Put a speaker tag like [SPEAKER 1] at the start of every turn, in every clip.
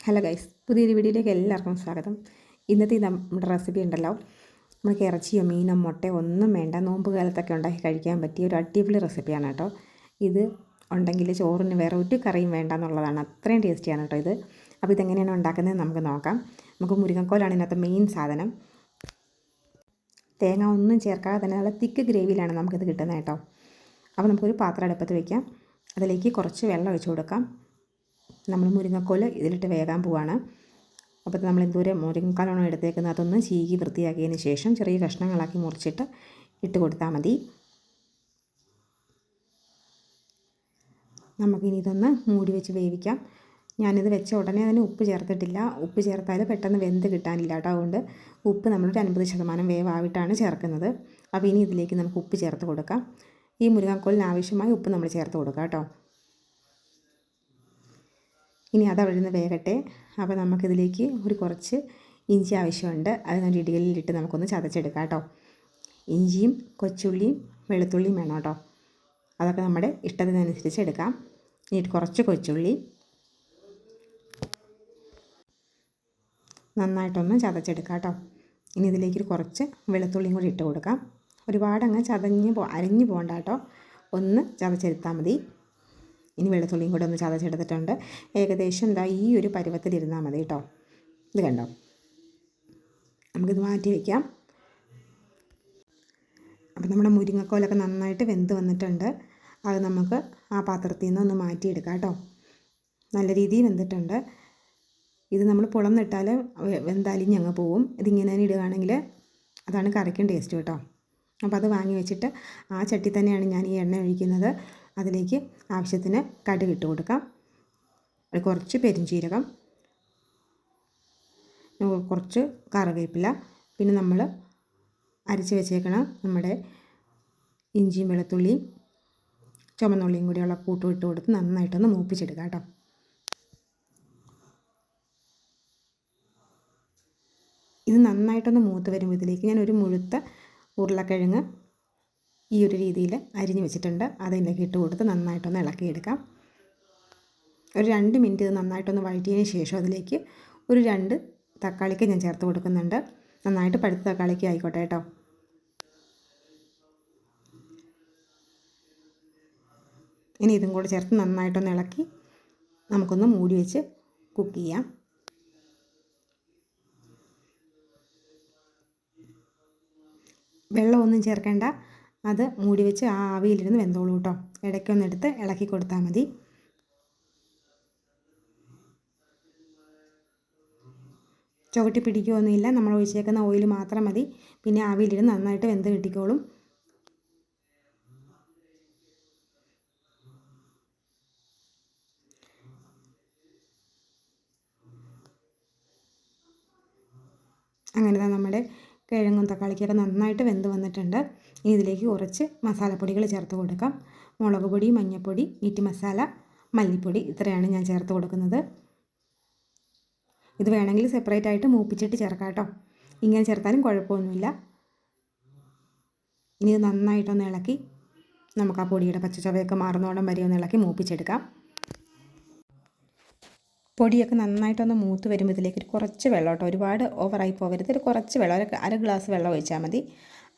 [SPEAKER 1] Hello guys, പുതിയൊരു വീഡിയോയിലേക്ക് എല്ലാവർക്കും സ്വാഗതം. ഇന്നത്തെ നമ്മുടെ റെസിപ്പി ഉണ്ടല്ലോ, നമുക്ക് ഇറച്ചിയോ മീനോ മുട്ടയോ ഒന്നും വേണ്ട, നോമ്പ് കാലത്തൊക്കെ ഉണ്ടാക്കി കഴിക്കാൻ പറ്റിയ ഒരു അടിപൊളി റെസിപ്പിയാണ് കേട്ടോ. ഇത് ഉണ്ടെങ്കിൽ ചോറിന് വേറെ ഒരു കറിയും വേണ്ട എന്നുള്ളതാണ്, അത്രയും ടേസ്റ്റിയാണ് കേട്ടോ ഇത്. അപ്പോൾ ഇതെങ്ങനെയാണ് ഉണ്ടാക്കുന്നത് നമുക്ക് നോക്കാം. നമുക്ക് മുരിങ്ങക്കോലാണ് ഇതിനകത്ത് മെയിൻ സാധനം. തേങ്ങ ഒന്നും ചേർക്കാതെ തന്നെ നല്ല തിക്ക് ഗ്രേവിയിലാണ് നമുക്കിത് കിട്ടുന്നത് കേട്ടോ. അപ്പോൾ നമുക്കൊരു പാത്രം അടുപ്പത്ത് വയ്ക്കാം, അതിലേക്ക് കുറച്ച് വെള്ളം ഒഴിച്ച് കൊടുക്കാം. നമ്മൾ മുരിങ്ങക്കോല് ഇതിലിട്ട് വേകാൻ പോവാണ്. അപ്പോൾ നമ്മൾ എന്തോരം മുരിങ്ങക്കാലാണോ എടുത്തേക്കുന്നത് അതൊന്ന് ചീകി വൃത്തിയാക്കിയതിന് ശേഷം ചെറിയ കഷ്ണങ്ങളാക്കി മുറിച്ചിട്ട് ഇട്ട് കൊടുത്താൽ മതി. നമുക്കിനി ഇതൊന്ന് മൂടി വെച്ച് വേവിക്കാം. ഞാനിത് വെച്ച ഉടനെ തന്നെ ഉപ്പ് ചേർത്തിട്ടില്ല. ഉപ്പ് ചേർത്താൽ പെട്ടെന്ന് വെന്ത് കിട്ടാനില്ല കേട്ടോ. അതുകൊണ്ട് ഉപ്പ് നമ്മളൊരു 50% വേവായിട്ടാണ് ചേർക്കുന്നത്. അപ്പോൾ ഇനി ഇതിലേക്ക് നമുക്ക് ഉപ്പ് ചേർത്ത് കൊടുക്കാം. ഈ മുരിങ്ങക്കോലിന് ആവശ്യമായ ഉപ്പ് നമ്മൾ ചേർത്ത് കൊടുക്കാം കേട്ടോ. ഇനി അതവിടെ നിന്ന് വേകട്ടെ. അപ്പോൾ നമുക്കിതിലേക്ക് ഒരു കുറച്ച് ഇഞ്ചി ആവശ്യമുണ്ട്. അത് ഞാൻ ഇടികല്ലിലിട്ട് നമുക്കൊന്ന് ചതച്ചെടുക്കാം കേട്ടോ. ഇഞ്ചിയും കൊച്ചുള്ളിയും വെളുത്തുള്ളിയും വേണം കേട്ടോ. അതൊക്കെ നമ്മുടെ ഇഷ്ടത്തിനനുസരിച്ച് എടുക്കാം. ഇനി കുറച്ച് കൊച്ചുള്ളി നന്നായിട്ടൊന്ന് ചതച്ചെടുക്കാം കേട്ടോ. ഇനി ഇതിലേക്ക് കുറച്ച് വെളുത്തുള്ളിയും കൂടി ഇട്ട് കൊടുക്കാം. ഒരുപാട് അങ്ങ് അരിഞ്ഞു പോകണ്ട കേട്ടോ, ഒന്ന് ചതച്ചെടുത്താൽ മതി. ഇനി വെളുത്തുള്ളിയും കൂടെ ഒന്ന് ചതച്ചെടുത്തിട്ടുണ്ട്. ഏകദേശം ഈ ഒരു പരുവത്തിലിരുന്നാൽ മതി കേട്ടോ. ഇത് കണ്ടോ, നമുക്കിത് മാറ്റി വയ്ക്കാം. അപ്പോൾ നമ്മുടെ മുരിങ്ങക്കോലൊക്കെ നന്നായിട്ട് വെന്ത് വന്നിട്ടുണ്ട്. അത് നമുക്ക് ആ പാത്രത്തിൽ നിന്ന് ഒന്ന് മാറ്റിയെടുക്കാം കേട്ടോ. നല്ല രീതിയിൽ വെന്തിട്ടുണ്ട്. ഇത് നമ്മൾ പുളന്നിട്ടാൽ വെന്തലിഞ്ഞങ്ങ് പോവും. ഇതിങ്ങനെ തന്നെ ഇടുകയാണെങ്കിൽ അതാണ് കറിക്കും ടേസ്റ്റ് കേട്ടോ. അപ്പോൾ അത് വാങ്ങി വെച്ചിട്ട് ആ ചട്ടി തന്നെയാണ് ഞാൻ ഈ എണ്ണ ഒഴിക്കുന്നത്. അതിലേക്ക് ആവശ്യത്തിന് കടുക് ഇട്ട് കൊടുക്കാം, കുറച്ച് പെരുംജീരകം, കുറച്ച് കറിവേപ്പില, പിന്നെ നമ്മൾ അരച്ച് വെച്ചേക്കണം നമ്മുടെ ഇഞ്ചിയും വെളുത്തുള്ളിയും ചുമന്നുള്ളിയും കൂടിയുള്ള കൂട്ടും ഇട്ട് കൊടുത്ത് നന്നായിട്ടൊന്ന് മൂപ്പിച്ചെടുക്കാം കേട്ടോ. ഇത് നന്നായിട്ടൊന്ന് മൂത്ത് വരുമ്പോൾ ഇതിലേക്ക് ഞാൻ ഒരു മുഴുത്ത ഉരുളക്കിഴങ്ങ് ഈ ഒരു രീതിയിൽ അരിഞ്ഞ് വെച്ചിട്ടുണ്ട്. അതിലേക്ക് ഇട്ട് കൊടുത്ത് നന്നായിട്ടൊന്ന് ഇളക്കിയെടുക്കാം. ഒരു 2 മിനിറ്റ് ഇത് നന്നായിട്ടൊന്ന് വഴറ്റിയതിന് ശേഷം അതിലേക്ക് ഒരു 2 തക്കാളിക്ക് ഞാൻ ചേർത്ത് കൊടുക്കുന്നുണ്ട്. നന്നായിട്ട് പഴുത്ത തക്കാളിക്ക് ആയിക്കോട്ടെ കേട്ടോ. ഇനി ഇതും കൂടെ ചേർത്ത് നന്നായിട്ടൊന്ന് ഇളക്കി നമുക്കൊന്ന് മൂടി വെച്ച് കുക്ക് ചെയ്യാം. വെള്ളമൊന്നും ചേർക്കേണ്ട, അത് മൂടി വെച്ച് ആ ആവിയിലിരുന്ന് വെന്തോളൂ കേട്ടോ. ഇടയ്ക്കൊന്നെടുത്ത് ഇളക്കി കൊടുത്താൽ മതി. ചുവട്ടി പിടിക്കുകയൊന്നുമില്ല, നമ്മൾ ഒഴിച്ചേക്കുന്ന ഓയിൽ മാത്രം മതി. പിന്നെ ആവിയിലിരുന്ന് നന്നായിട്ട് വെന്ത് കിട്ടിക്കോളും. അങ്ങനെ നമ്മുടെ കിഴങ്ങും തക്കാളിക്കൊക്കെ നന്നായിട്ട് വെന്ത് വന്നിട്ടുണ്ട്. ഇനി ഇതിലേക്ക് കുറച്ച് മസാലപ്പൊടികൾ ചേർത്ത് കൊടുക്കാം. മുളക് പൊടി, മഞ്ഞൾപ്പൊടി, മീറ്റ് മസാല, മല്ലിപ്പൊടി, ഇത്രയാണ് ഞാൻ ചേർത്ത് കൊടുക്കുന്നത്. ഇത് വേണമെങ്കിൽ സെപ്പറേറ്റ് ആയിട്ട് മൂപ്പിച്ചിട്ട് ചേർക്കാം കേട്ടോ. ഇങ്ങനെ ചേർത്താലും കുഴപ്പമൊന്നുമില്ല. ഇനി ഇത് നന്നായിട്ടൊന്ന് ഇളക്കി നമുക്ക് ആ പൊടിയുടെ പച്ചച്ചവയൊക്കെ മാറുന്നോടം വരെ ഒന്ന് ഇളക്കി മൂപ്പിച്ചെടുക്കാം. പൊടിയൊക്കെ നന്നായിട്ടൊന്ന് മൂത്ത് വരുമ്പോൾ ഇതിലേക്ക് കുറച്ച് വെള്ളം കേട്ടോ, ഒരുപാട് ഓവറായി പോകരുത്. ഒരു കുറച്ച് വെള്ളം, ഒരു 1/2 ഗ്ലാസ് വെള്ളം ഒഴിച്ചാൽ മതി.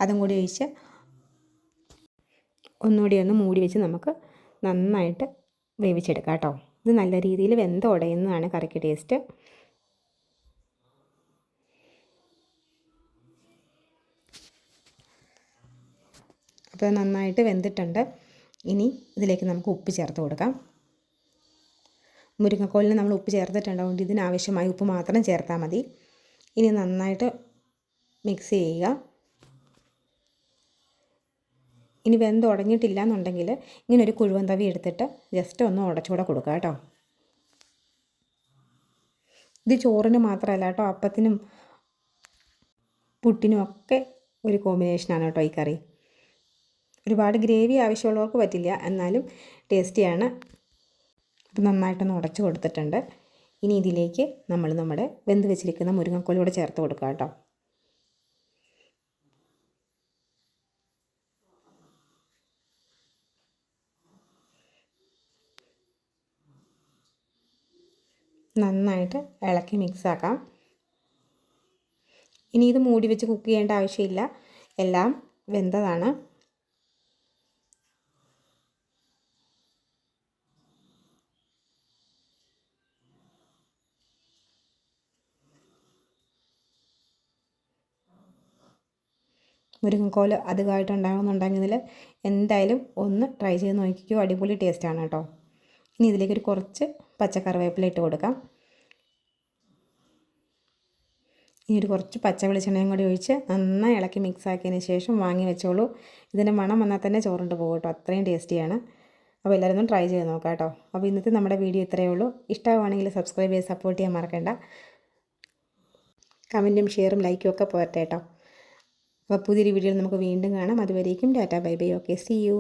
[SPEAKER 1] അതും കൂടി ഒഴിച്ച് ഒന്നുകൂടി ഒന്ന് മൂടി വെച്ച് നമുക്ക് നന്നായിട്ട് വേവിച്ചെടുക്കാം കേട്ടോ. ഇത് നല്ല രീതിയിൽ വെന്ത് ഉടയുന്നതാണ് കറിക്ക് ടേസ്റ്റ്. അപ്പോൾ നന്നായിട്ട് വെന്തിട്ടുണ്ട്. ഇനി ഇതിലേക്ക് നമുക്ക് ഉപ്പ് ചേർത്ത് കൊടുക്കാം. മുരിങ്ങക്കോലിന് നമ്മൾ ഉപ്പ് ചേർത്തിട്ടുണ്ടാവുകൊണ്ട് ഇതിനാവശ്യമായ ഉപ്പ് മാത്രം ചേർത്താൽ മതി. ഇനി നന്നായിട്ട് മിക്സ് ചെയ്യുക. ഇനി വെന്ത് ഉടഞ്ഞിട്ടില്ല എന്നുണ്ടെങ്കിൽ ഇങ്ങനെ ഒരു കുഴുവൻ തവി എടുത്തിട്ട് ജസ്റ്റ് ഒന്ന് ഉടച്ചുകൂടെ കൊടുക്കുക കേട്ടോ. ഇത് ചോറിന് മാത്രമല്ല കേട്ടോ, അപ്പത്തിനും പുട്ടിനും ഒക്കെ ഒരു കോമ്പിനേഷനാണ് കേട്ടോ ഈ കറി. ഒരുപാട് ഗ്രേവി ആവശ്യമുള്ളവർക്ക് പറ്റില്ല, എന്നാലും ടേസ്റ്റിയാണ്. അപ്പോൾ നന്നായിട്ടൊന്ന് ഉടച്ച് കൊടുത്തിട്ടുണ്ട്. ഇനി ഇതിലേക്ക് നമ്മൾ നമ്മുടെ വെന്ത് വെച്ചിരിക്കുന്ന മുരിങ്ങക്കോലൂടെ ചേർത്ത് കൊടുക്കുക കേട്ടോ. നന്നായിട്ട് ഇളക്കി മിക്സാക്കാം. ഇനി ഇത് മൂടി വെച്ച് കുക്ക് ചെയ്യേണ്ട ആവശ്യമില്ല, എല്ലാം വെന്തതാണ്. മുരിങ്ങക്കോൽ അധികമായിട്ട് ഉണ്ടാകുന്നുണ്ടെങ്കിൽ എന്തായാലും ഒന്ന് ട്രൈ ചെയ്ത് നോക്കിക്കോ, അടിപൊളി ടേസ്റ്റാണ് കേട്ടോ. ഇനി ഇതിലേക്കൊരു കുറച്ച് പച്ചക്കറിവേപ്പില ഇട്ട് കൊടുക്കാം. ഇനി ഒരു കുറച്ച് പച്ച വെളിച്ചെണ്ണയും കൂടി ഒഴിച്ച് നന്നായി ഇളക്കി മിക്സ് ആക്കിയതിന് ശേഷം വാങ്ങി വെച്ചോളൂ. ഇതിൻ്റെ മണം വന്നാൽ തന്നെ ചോറുണ്ട് പോകും കേട്ടോ, അത്രയും ടേസ്റ്റിയാണ്. അപ്പോൾ എല്ലാവരും ഒന്ന് ട്രൈ ചെയ്ത് നോക്കാം കേട്ടോ. അപ്പോൾ ഇന്നത്തെ നമ്മുടെ വീഡിയോ ഇത്രയേ ഉള്ളൂ. ഇഷ്ടമാണെങ്കിൽ സബ്സ്ക്രൈബ് ചെയ്ത് സപ്പോർട്ട് ചെയ്യാൻ മറക്കണ്ട. കമൻറ്റും ഷെയറും ലൈക്കും ഒക്കെ പോരട്ടെ കേട്ടോ. അപ്പോൾ പുതിയൊരു വീഡിയോയിൽ നമുക്ക് വീണ്ടും കാണാം. അതുവരേക്കും tata bye bye. Okay, see U.